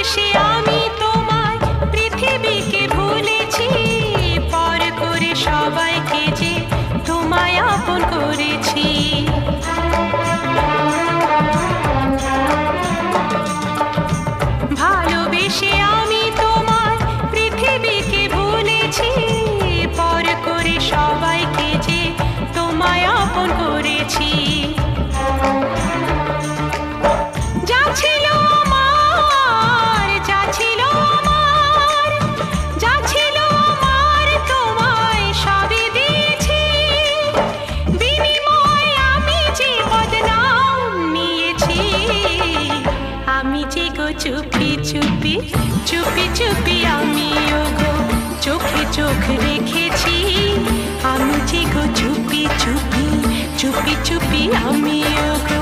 ভালোবেসে আমি তোমায় পৃথিবীকে ভুলেছি, পর করে সবাইকে যে তোমায় আপন করেছি। ভালোবেসে আমি তোমায় পৃথিবীকে ভুলেছি, পর করে সবাইকে যে তোমায় আপন করেছি। যা ছিল আমার, যা ছিল আমার, যা ছিল আমার তোমায় সবই দিয়েছি। বিনিময়ে আমি যে বদনাম নিয়েছি, আমি যে গো চুপি চুপি চুপি চুপি আমিও গো চোখে চোখ রেখেছি। আমি যে গো চুপি চুপি চুপি চুপি আমিও গো